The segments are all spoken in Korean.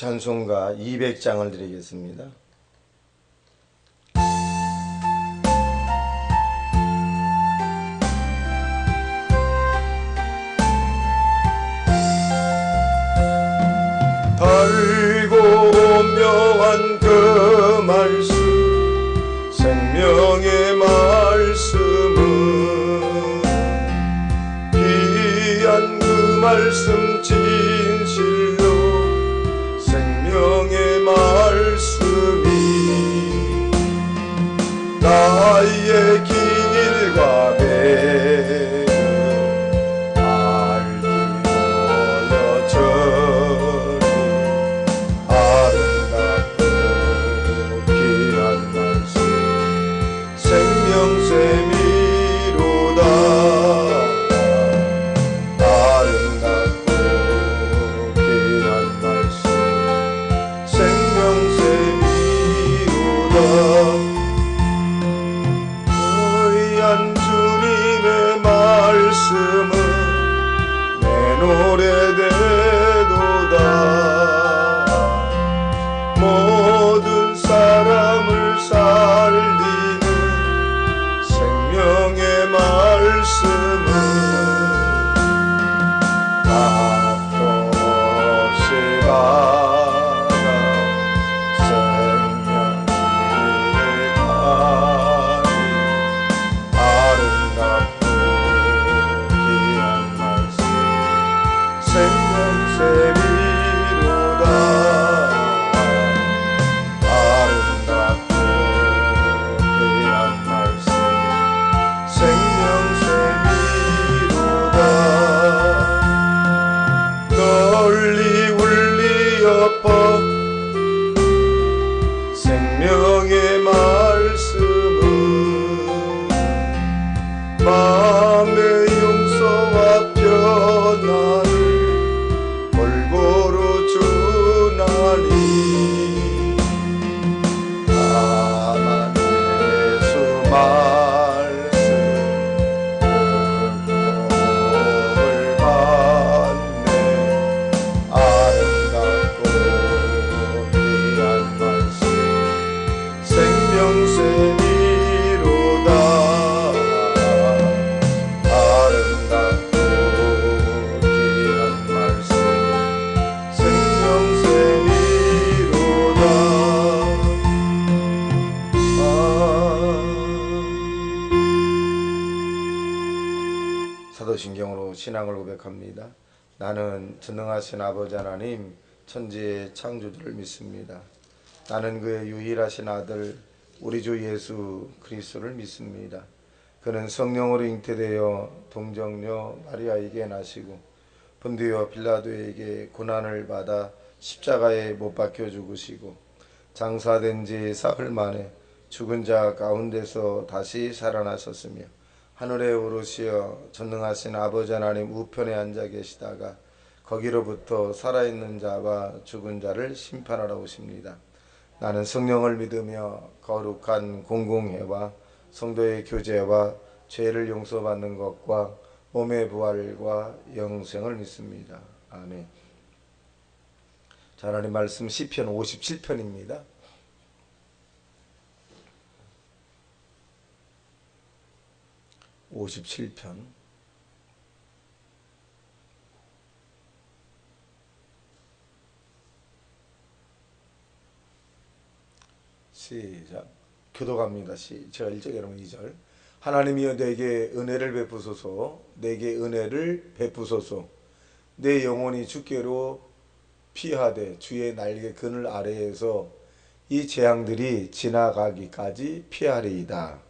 찬송가 200장을 드리겠습니다. 달고 오묘한 그 말씀, 생명의 말씀은 귀한 그 말씀 진실로 생명의 말씀이 나의 길과 배를 알게 보여주니 아름답고 귀한 말씀 생명샘이로다. 아름답고 귀한 말씀 생명샘이로다. 귀한 주님의 말씀은 내 노래되도다. 모든 사람을 살리는 생명의 말씀은 값도 없이 받아 생명을 가니 아름답고 귀한 말씀 생명샘이로다. 아름답고 귀한 말씀 생명샘이로다. 널리 울리 엎어 생명의 말씀은 마음의 용서와 편안을 골고루 주나니 다만 예수 말씀 그 복을 받네. 아름답고 귀한 말씀 생명샘이로다. 아름답고 귀한 말씀 생명샘이로다. 사도신경으로 신앙을 고백합니다. 나는 전능하신 아버지 하나님 천지의 창조주를 믿습니다. 나는 그의 유일하신 아들 우리 주 예수 그리스도를 믿습니다. 그는 성령으로 잉태되어 동정녀 마리아에게 나시고 본디오 빌라도에게 고난을 받아 십자가에 못 박혀 죽으시고 장사된 지 사흘 만에 죽은 자 가운데서 다시 살아나셨으며 하늘에 오르시어 전능하신 아버지 하나님 우편에 앉아 계시다가 거기로부터 살아있는 자와 죽은 자를 심판하러 오십니다. 나는 성령을 믿으며 거룩한 공공회와 성도의 교제와 죄를 용서받는 것과 몸의 부활과 영생을 믿습니다. 아멘. 자, 하나님 말씀 시편 57편입니다. 시작. 교독합니다. 제가 1절 여러분 2절. 하나님이여 내게 은혜를 베푸소서. 내게 은혜를 베푸소서. 내 영혼이 주께로 피하되 주의 날개 그늘 아래에서 이 재앙들이 지나가기까지 피하리이다.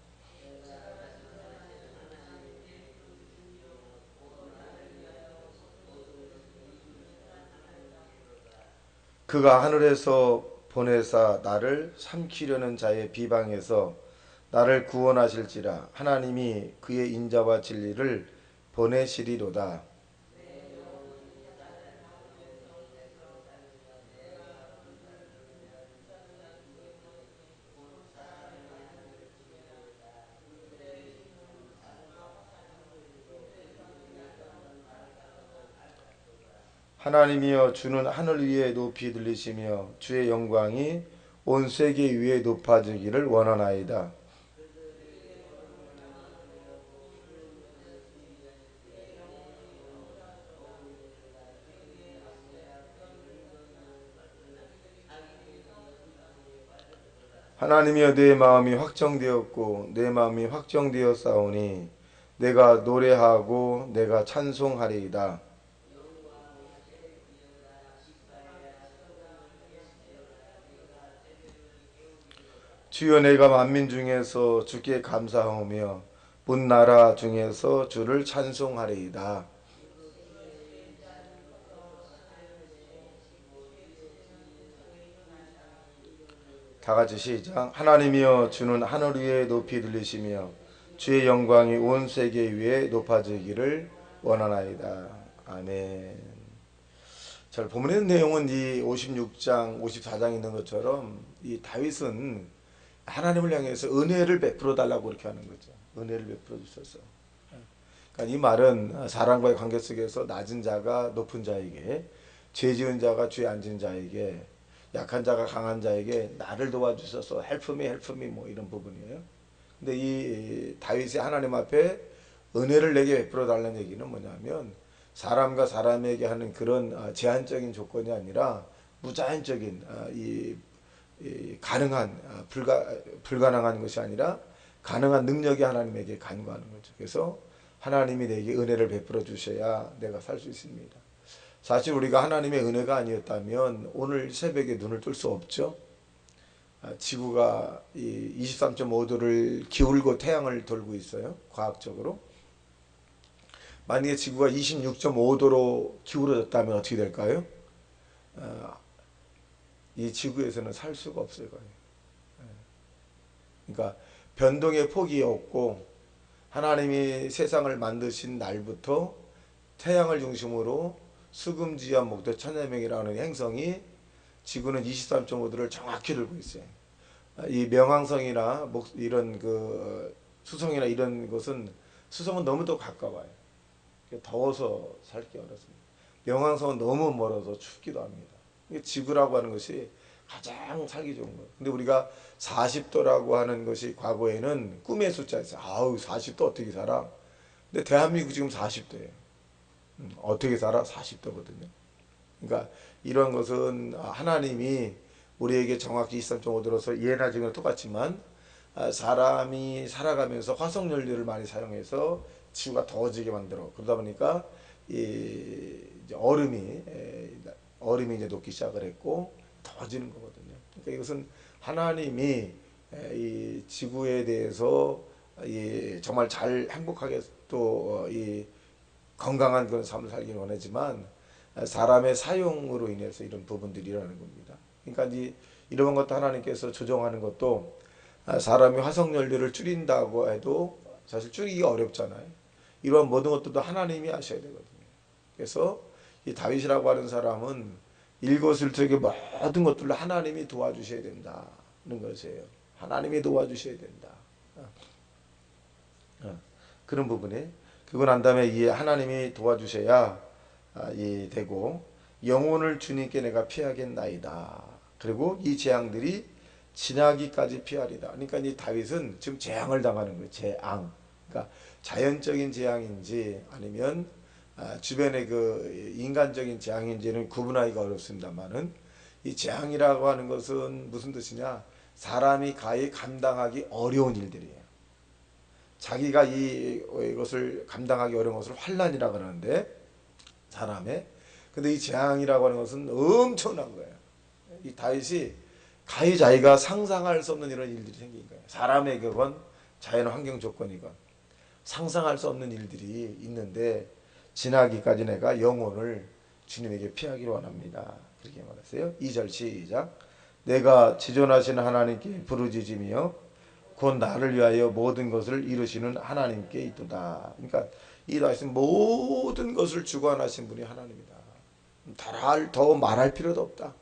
그가 하늘에서 보내사 나를 삼키려는 자의 비방에서 나를 구원하실지라. 하나님이 그의 인자와 진리를 보내시리로다. 하나님이여 주는 하늘 위에 높이 들리시며 주의 영광이 온 세계 위에 높아지기를 원하나이다. 하나님이여 내 마음이 확정되었고 내 마음이 확정되었사오니 내가 노래하고 내가 찬송하리이다. 주여 내가 만민 중에서 주께 감사하며 문 나라 중에서 주를 찬송하리이다. 다 같이 시작. 하나님이여 주는 하늘 위에 높이 들리시며 주의 영광이 온 세계 위에 높아지기를 원하나이다. 아멘. 잘 본문의 내용은 이 56장, 54장 있는 것처럼 이 다윗은 하나님을 향해서 은혜를 베풀어 달라고 그렇게 하는 거죠. 은혜를 베풀어 주셔서. 그러니까 이 말은 사람과의 관계 속에서 낮은 자가 높은 자에게, 죄 지은 자가 죄 안 지은 자에게, 약한 자가 강한 자에게 나를 도와주셔서 help me 뭐 이런 부분이에요. 근데 이 다윗이 하나님 앞에 은혜를 내게 베풀어 달라는 얘기는 뭐냐면 사람과 사람에게 하는 그런 제한적인 조건이 아니라 무제한적인 가능한 불가능한 것이 아니라 가능한 능력이 하나님에게 간구하는 거죠. 그래서 하나님이 내게 은혜를 베풀어 주셔야 내가 살 수 있습니다. 사실 우리가 하나님의 은혜가 아니었다면 오늘 새벽에 눈을 뜰 수 없죠. 지구가 23.5도를 기울고 태양을 돌고 있어요. 과학적으로. 만약에 지구가 26.5도로 기울어졌다면 어떻게 될까요? 이 지구에서는 살 수가 없어요. 그러니까 변동의 폭이 없고 하나님이 세상을 만드신 날부터 태양을 중심으로 수금지와 목도 천여명이라는 행성이 지구는 23.5도를 정확히 들고 있어요. 이 명왕성이나 이런 수성이나 이런 것은 수성은 너무 더 가까워요. 더워서 살기 어렵습니다. 명왕성은 너무 멀어서 춥기도 합니다. 지구라고 하는 것이 가장 살기 좋은 거예요. 근데 우리가 40도라고 하는 것이 과거에는 꿈의 숫자였어요. 아우 40도 어떻게 살아? 근데 대한민국 지금 40도예요. 어떻게 살아? 40도거든요. 그러니까 이런 것은 하나님이 우리에게 정확히 23.5도로서 예나 지금은 똑같지만 사람이 살아가면서 화석연료를 많이 사용해서 지구가 더워지게 만들어. 그러다 보니까 이제 얼음이 이제 녹기 시작을 했고 더워지는 거거든요. 그러니까 이것은 하나님이 이 지구에 대해서 정말 잘 행복하게 또 건강한 그런 삶을 살기를 원하지만 사람의 사용으로 인해서 이런 부분들이 일어나는 겁니다. 그러니까 이런 것도 하나님께서 조정하는 것도 사람이 화석연료를 줄인다고 해도 사실 줄이기가 어렵잖아요. 이러한 모든 것들도 하나님이 하셔야 되거든요. 그래서 이 다윗이라고 하는 사람은 일거수일투족의 모든 것들로 하나님이 도와주셔야 된다는 것이에요. 하나님이 도와주셔야 된다. 그런 부분에 그거 난 다음에 이 하나님이 도와주셔야 되고 영혼을 주님께 내가 피하겠나이다. 그리고 이 재앙들이 지나기까지 피하리다. 그러니까 이 다윗은 지금 재앙을 당하는 거예요. 재앙. 그러니까 자연적인 재앙인지 아니면 주변의 그 인간적인 재앙인지는 구분하기가 어렵습니다만은 이 재앙이라고 하는 것은 무슨 뜻이냐? 사람이 가히 감당하기 어려운 일들이에요. 자기가 이것을 감당하기 어려운 것을 환난이라고 그러는데 사람의 근데 이 재앙이라고 하는 것은 엄청난 거예요. 이 다윗이 가히 자기가 상상할 수 없는 이런 일들이 생긴 거예요. 사람에게건 자연 환경 조건이건 상상할 수 없는 일들이 있는데 지나기까지 내가 영혼을 주님에게 피하기를 원합니다. 그렇게 말했어요. 2절 시작. 내가 지존하시는 하나님께 부르짖으며 곧 나를 위하여 모든 것을 이루시는 하나님께 있도다. 그러니까 이 다윗은 모든 것을 주관하신 분이 하나님이다. 더 말할 필요도 없다.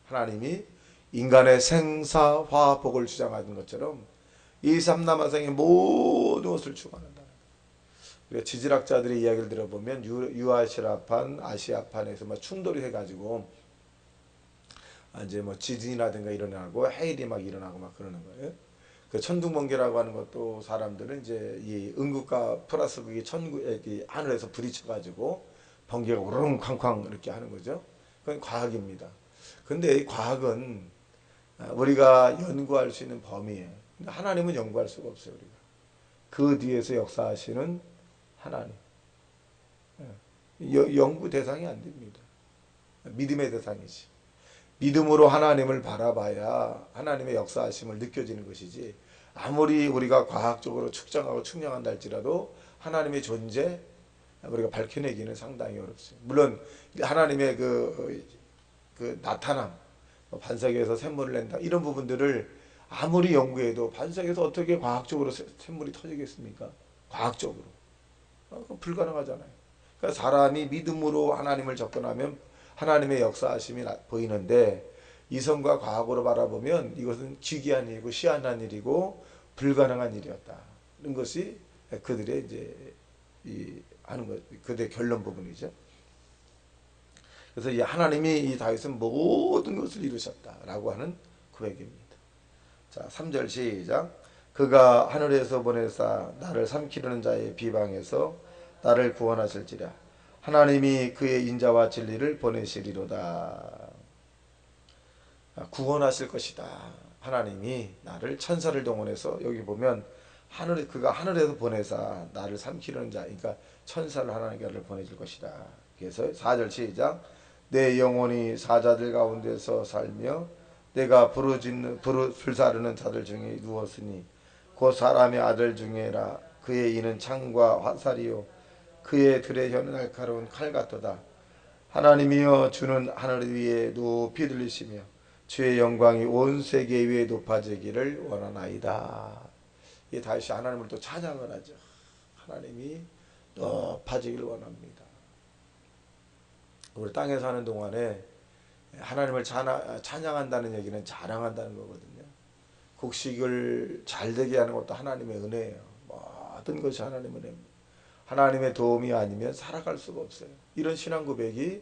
하나님이 인간의 생사, 화, 복을 주장하는 것처럼 이 삼남한상의 모든 것을 주관한다. 우리가 지질학자들의 이야기를 들어보면 유아시아판, 아시아판에서 막 충돌이 해가지고 이제 뭐 지진이라든가 일어나고 해일이 막 일어나고 막 그러는 거예요. 그 천둥번개라고 하는 것도 사람들은 이제 이 음극과 플러스 극이 하늘에서 부딪혀가지고 번개가 우르릉 쾅쾅 이렇게 하는 거죠. 그건 과학입니다. 근데 이 과학은 우리가 연구할 수 있는 범위예요. 근데 하나님은 연구할 수가 없어요. 우리가 그 뒤에서 역사하시는 하나님, 연구 대상이 안 됩니다. 믿음의 대상이지. 믿음으로 하나님을 바라봐야 하나님의 역사하심을 느껴지는 것이지, 아무리 우리가 과학적으로 측정하고 측량한다 할지라도 하나님의 존재 우리가 밝혀내기는 상당히 어렵습니다. 물론 하나님의 그 나타남, 반석에서 샘물을 낸다 이런 부분들을 아무리 연구해도 반석에서 어떻게 과학적으로 샘물이 터지겠습니까? 과학적으로 그건 불가능하잖아요. 그러니까 사람이 믿음으로 하나님을 접근하면 하나님의 역사하심이 보이는데, 이성과 과학으로 바라보면 이것은 기괴한 일이고 시한한 일이고 불가능한 일이었다. 이런 것이 그들의 이제 하는 것, 그들의 결론 부분이죠. 그래서 이 하나님이 이 다윗은 모든 것을 이루셨다라고 하는 고백입니다. 자, 3절 시작. 그가 하늘에서 보내사 나를 삼키려는 자의 비방에서 나를 구원하실지라. 하나님이 그의 인자와 진리를 보내시리로다. 구원하실 것이다. 하나님이 나를 천사를 동원해서, 여기 보면 그가 하늘에서 보내사 나를 삼키려는 자, 그러니까 천사를 하나님께로 보내줄 것이다. 그래서 4절 시작. 내 영혼이 사자들 가운데서 살며 내가 불사르는 자들 중에 누웠으니 곧 사람의 아들 중에라. 그의 이는 창과 화살이요 그의 들의 혀는 날카로운 칼 같도다. 하나님이여 주는 하늘 위에 높이 들리시며 주의 영광이 온 세계 위에 높아지기를 원하나이다. 이 다윗이 하나님을 또 찬양을 하죠. 하나님이 높아지기를 원합니다. 우리 땅에 사는 동안에 하나님을 찬양한다는 얘기는 자랑한다는 거거든요. 곡식을 잘 되게 하는 것도 하나님의 은혜예요. 모든 것이 하나님의 은혜입니다. 하나님의 도움이 아니면 살아갈 수가 없어요. 이런 신앙 고백이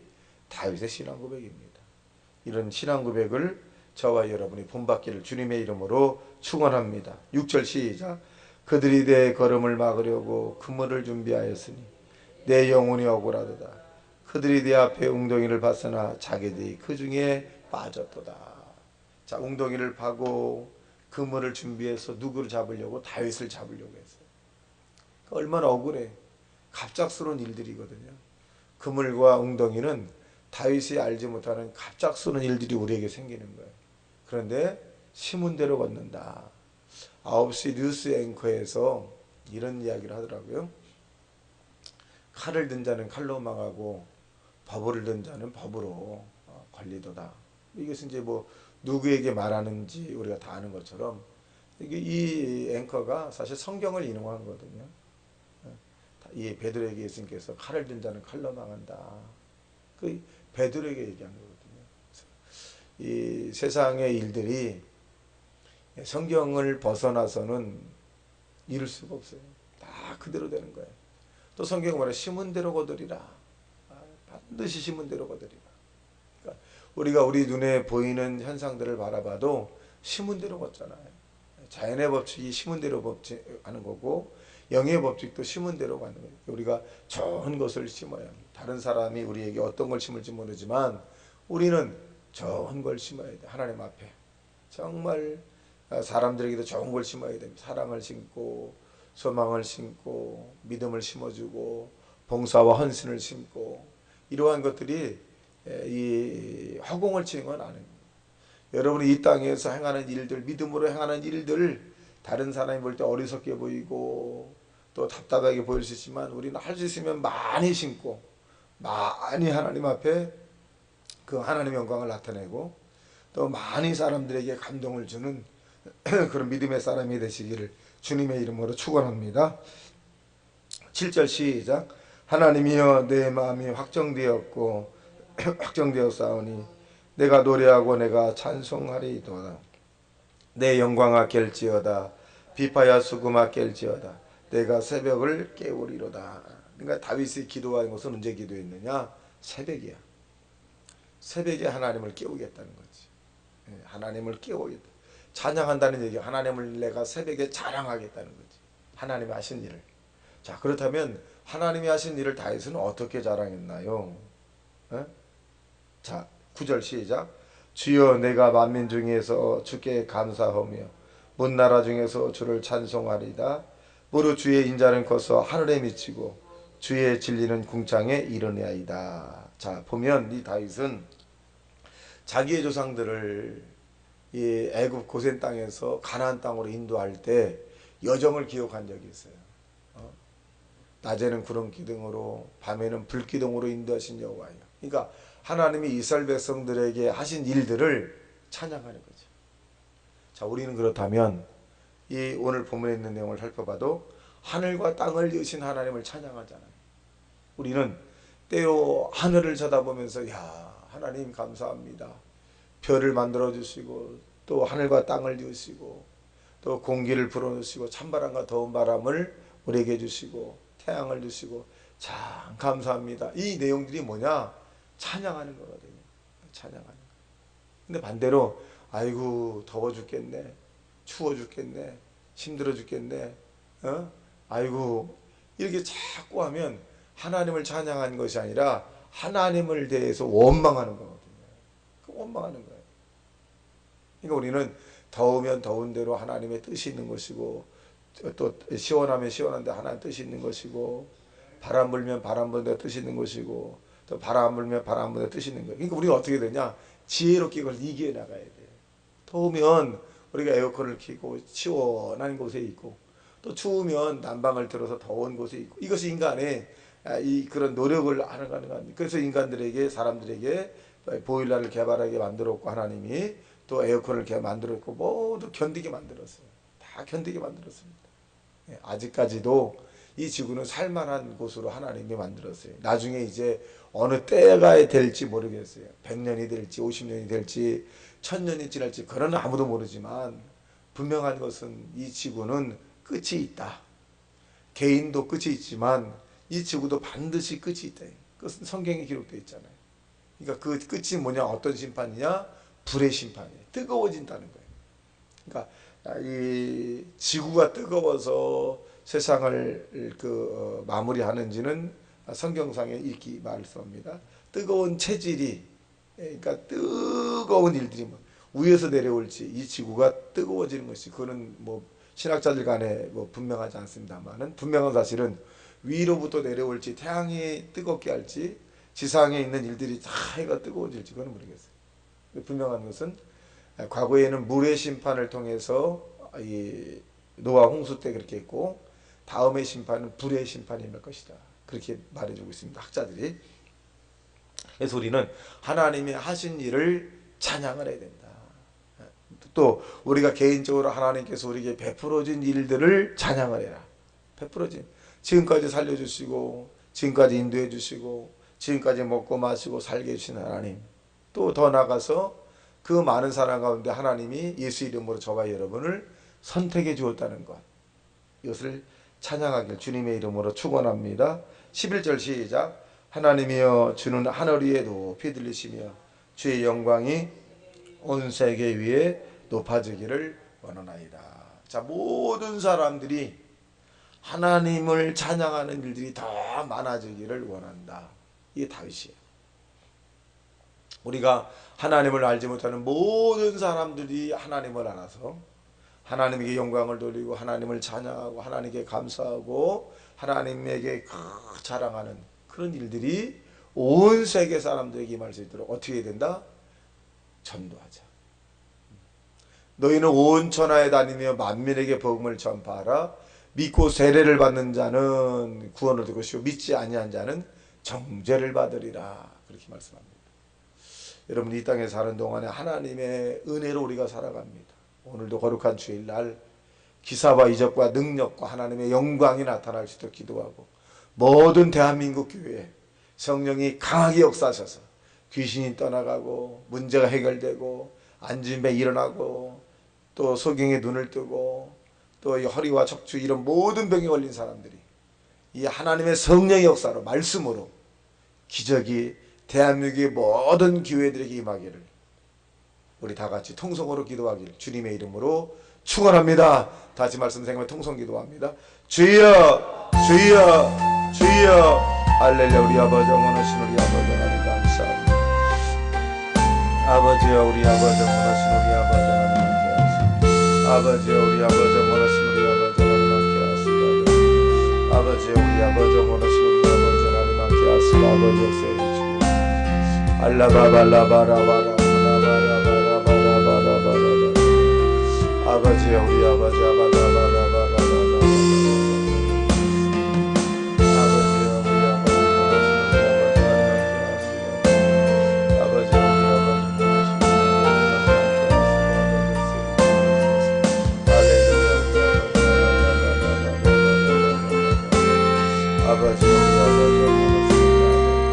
다윗의 신앙 고백입니다. 이런 신앙 고백을 저와 여러분이 본받기를 주님의 이름으로 축원합니다. 6절 시작. 그들이 내 걸음을 막으려고 그물을 준비하였으니 내 영혼이 억울하도다. 그들이 내 앞에 웅덩이를 봤으나 자기들이 그 중에 빠졌도다. 자, 웅덩이를 파고 그물을 준비해서 누구를 잡으려고? 다윗을 잡으려고 했어요. 얼마나 억울해. 갑작스러운 일들이거든요. 그물과 웅덩이는 다윗이 알지 못하는 갑작스러운 일들이 우리에게 생기는 거예요. 그런데 심은 대로 걷는다. 9시 뉴스 앵커에서 이런 이야기를 하더라고요. 칼을 든 자는 칼로 망하고 법을 든 자는 법으로 걸리도다. 이것은 이제 뭐 누구에게 말하는지 우리가 다 아는 것처럼 이 앵커가 사실 성경을 인용한 거거든요. 이 베드로에게 예수님께서 칼을 든 자는 칼로 망한다. 그 베드로에게 얘기한 거거든요. 이 세상의 일들이 성경을 벗어나서는 이룰 수가 없어요. 다 그대로 되는 거예요. 또 성경은 말해 심은 대로 거두리라. 반드시 심은 대로 거두리라. 그러니까 우리가 우리 눈에 보이는 현상들을 바라봐도 심은 대로 걷잖아요. 자연의 법칙이 심은 대로 하는 거고 영의 법칙도 심은 대로 가는 거예요. 우리가 좋은 것을 심어야 합니다. 다른 사람이 우리에게 어떤 걸 심을지 모르지만 우리는 좋은 걸 심어야 돼. 하나님 앞에 정말 사람들에게도 좋은 걸 심어야 됩니다. 사랑을 심고 소망을 심고 믿음을 심어주고 봉사와 헌신을 심고 이러한 것들이 이 허공을 치는 건 아닙니다. 여러분이 이 땅에서 행하는 일들, 믿음으로 행하는 일들 다른 사람이 볼 때 어리석게 보이고 또 답답하게 보일 수 있지만 우리는 할 수 있으면 많이 심고 많이 하나님 앞에 그 하나님의 영광을 나타내고 또 많이 사람들에게 감동을 주는 그런 믿음의 사람이 되시기를 주님의 이름으로 축원합니다. 7절 시작. 하나님이여 내 마음이 확정되었고 확정되었사오니 내가 노래하고 내가 찬송하리이도다. 내 영광아 깰지어다. 비파야 수금아 깰지어다. 내가 새벽을 깨우리로다. 그러니까 다윗이 기도한 것은 언제 기도했느냐? 새벽이야. 새벽에 하나님을 깨우겠다는 거지. 하나님을 깨우겠다. 찬양한다는 얘기야. 하나님을 내가 새벽에 자랑하겠다는 거지. 하나님이 하신 일을. 자, 그렇다면 하나님이 하신 일을 다윗은 어떻게 자랑했나요? 자, 9절 시작. 주여 내가 만민 중에서 주께 감사하며 문 나라 중에서 주를 찬송하리다. 무릇 주의 인자는 커서 하늘에 미치고 주의 진리는 궁창에 이르나이다. 자, 보면 이 다윗은 자기의 조상들을 이 애굽 고센 땅에서 가나안 땅으로 인도할 때 여정을 기억한 적이 있어요. 낮에는 구름 기둥으로 밤에는 불 기둥으로 인도하신 여호와여. 그러니까 하나님이 이스라엘 백성들에게 하신 일들을 찬양하는 거죠. 자, 우리는 그렇다면 이 오늘 본문에 있는 내용을 살펴봐도 하늘과 땅을 지으신 하나님을 찬양하잖아요. 우리는 때로 하늘을 쳐다보면서 야, 하나님 감사합니다. 별을 만들어 주시고 또 하늘과 땅을 지으시고 또 공기를 불어넣으시고 찬바람과 더운 바람을 우리에게 주시고 태양을 주시고 참 감사합니다. 이 내용들이 뭐냐? 찬양하는 거거든요. 찬양하는 거. 근데 반대로 아이고 더워 죽겠네, 추워 죽겠네, 힘들어 죽겠네, 아이고 이렇게 자꾸 하면 하나님을 찬양하는 것이 아니라 하나님을 대해서 원망하는 거거든요. 원망하는 거예요. 그러니까 우리는 더우면 더운 대로 하나님의 뜻이 있는 것이고 또 시원하면 시원한데 하나님 뜻이 있는 것이고 바람 불면 바람 부는 데 뜻이 있는 것이고 또 바람 불면 바람 부는 데 뜻이 있는 거예요. 그러니까 우리가 어떻게 되냐? 지혜롭게 이걸 이겨 나가야 돼요. 더우면 우리가 에어컨을 켜고 시원한 곳에 있고 또 추우면 난방을 틀어서 더운 곳에 있고 이것이 인간의 이 그런 노력을 하는 겁니다. 그래서 인간들에게 사람들에게 보일러를 개발하게 만들었고 하나님이 또 에어컨을 만들었고 모두 견디게 만들었어요. 다 견디게 만들었습니다. 아직까지도 이 지구는 살만한 곳으로 하나님이 만들었어요. 나중에 이제 어느 때가 될지 모르겠어요. 100년이 될지 50년이 될지 1000년이 지날지 그건 아무도 모르지만 분명한 것은 이 지구는 끝이 있다. 개인도 끝이 있지만 이 지구도 반드시 끝이 있다. 그것은 성경에 기록되어 있잖아요. 그러니까 그 끝이 뭐냐? 어떤 심판이냐? 불의 심판이에요. 뜨거워진다는 거예요. 그러니까 이 지구가 뜨거워서 세상을 마무리하는지는 성경상에 이렇게 말씀합니다. 뜨거운 체질이 그러니까 뜨거운 일들이 뭐 위에서 내려올지 이 지구가 뜨거워지는 것이 그거는 뭐 신학자들 간에 뭐 분명하지 않습니다만은 분명한 사실은 위로부터 내려올지 태양이 뜨겁게 할지 지상에 있는 일들이 다 해가 뜨거워질지 그건 모르겠어요. 분명한 것은 과거에는 물의 심판을 통해서 이 노아 홍수 때 그렇게 했고 다음의 심판은 불의 심판이 될 것이다. 그렇게 말해주고 있습니다. 학자들이. 그래서 우리는 하나님이 하신 일을 찬양을 해야 된다. 또 우리가 개인적으로 하나님께서 우리에게 베풀어진 일들을 찬양을 해라. 베풀어진 지금까지 살려주시고 지금까지 인도해 주시고 지금까지 먹고 마시고 살게 해주신 하나님 또 더 나아가서 그 많은 사람 가운데 하나님이 예수 이름으로 저와 여러분을 선택해 주었다는 것 이것을 찬양하길 주님의 이름으로 축원합니다. 11절 시작. 하나님이여 주는 하늘 위에 높이 들리시며 주의 영광이 온 세계 위에 높아지기를 원하나이다. 자, 모든 사람들이 하나님을 찬양하는 일들이 더 많아지기를 원한다. 이게 다윗이에요. 우리가 하나님을 알지 못하는 모든 사람들이 하나님을 알아서 하나님에게 영광을 돌리고 하나님을 찬양하고 하나님께 감사하고 하나님에게 자랑하는 그런 일들이 온 세계 사람들에게 임할 수 있도록 어떻게 해야 된다? 전도하자. 너희는 온 천하에 다니며 만민에게 복음을 전파하라. 믿고 세례를 받는 자는 구원을 얻을 것이고 믿지 아니한 자는 정죄를 받으리라. 그렇게 말씀합니다. 여러분 이 땅에 사는 동안에 하나님의 은혜로 우리가 살아갑니다. 오늘도 거룩한 주일날 기사와 이적과 능력과 하나님의 영광이 나타날 수 있도록 기도하고 모든 대한민국 교회에 성령이 강하게 역사하셔서 귀신이 떠나가고 문제가 해결되고 안진병이 일어나고 또 소경의 눈을 뜨고 또 이 허리와 척추 이런 모든 병에 걸린 사람들이 이 하나님의 성령의 역사로 말씀으로 기적이 대한민국의 모든 교회들에게 임하기를 우리 다 같이 통성으로 기도하기를 주님의 이름으로 축원합니다. 다시 말씀 생각하며 통성 기도합니다. 주여 주여 주여 할렐루야. 우리 아버지 원하신 우리 아버지 하나님 감사합니다. 아버지여 우리 아버지 원하신 우리 아버지 하나님 함께 하시고 아버지여 우리 아버지 원하신 우리 아버지 하나님 함께 하시고 아버지여 우리 아버지 원하신 우리 아버지 하나님 함께 하시고 아버지 역사해 주시고 알라바발라바라바라 아버지여 우리 아버지 아바라바라바라바라 아버지여 우리 아버지 아버지 아버지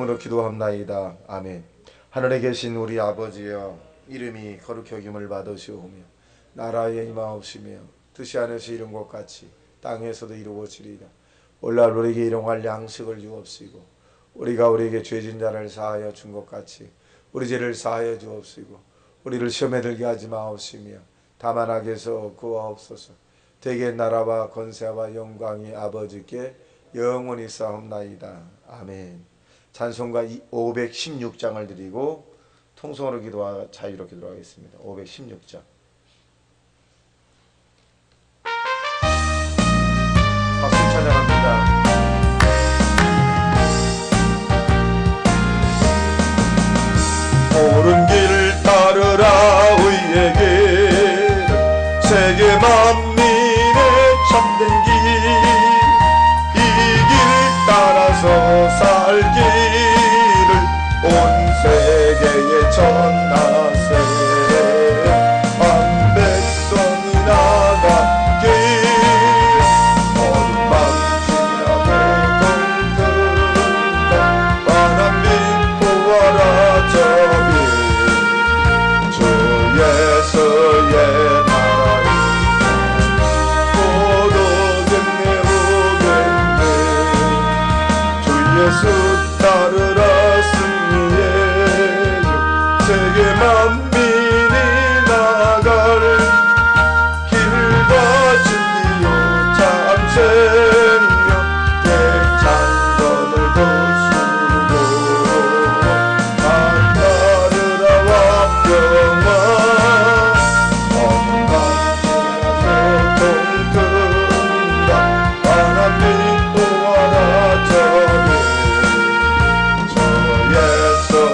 아버지 기도합나이다. 아멘. 하늘에 계신 우리 아버지여 이름이 거룩히 여김을 받으시오며 나라의 임하옵시며 뜻이 하늘에서 이룬 것 같이 땅에서도 이루어지리이다. 오늘 우리에게 일용할 양식을 주옵시고 우리가 우리에게 죄진 자를 사하여 준 것 같이 우리 죄를 사하여 주옵시고 우리를 시험에 들게 하지 마옵시며 다만 악에서 구하옵소서. 대개 나라와 권세와 영광이 아버지께 영원히 싸움나이다. 아멘. 찬송가 516장을 드리고 통성으로 기도와 자유로 기도하겠습니다. 516장. 박수 찬양합니다. 옳은 길 따르라 의의 길 세계 만민의 참된 길 이 길 따라서 살기를 온 세계에 전하세. 한 백성이 나가길 어둠 밤 지나고 동등한 바람이 보아라 저길 주 예수의 나라에 고독했네 오겠네 주 예수 따르라 승리의 주 세계 만민이 나갈 길과 진리요 참 생명 대창건을 거수고 한 따르라 왕병아 엉망지나서 동등다 하나님 보아라 저기 저 예수의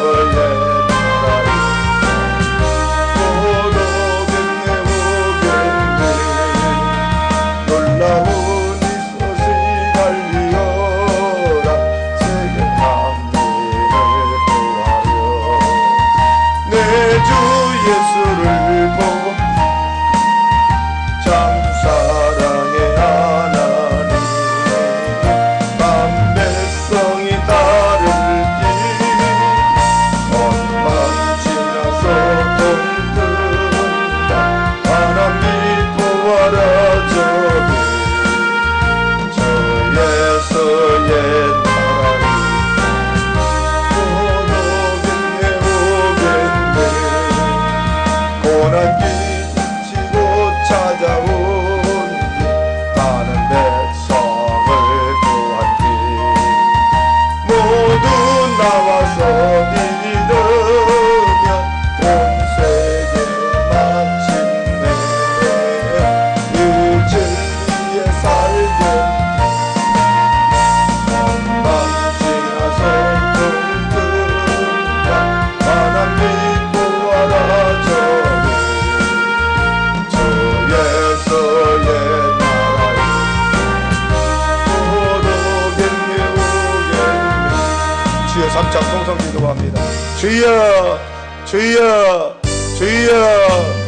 주여 주여 주여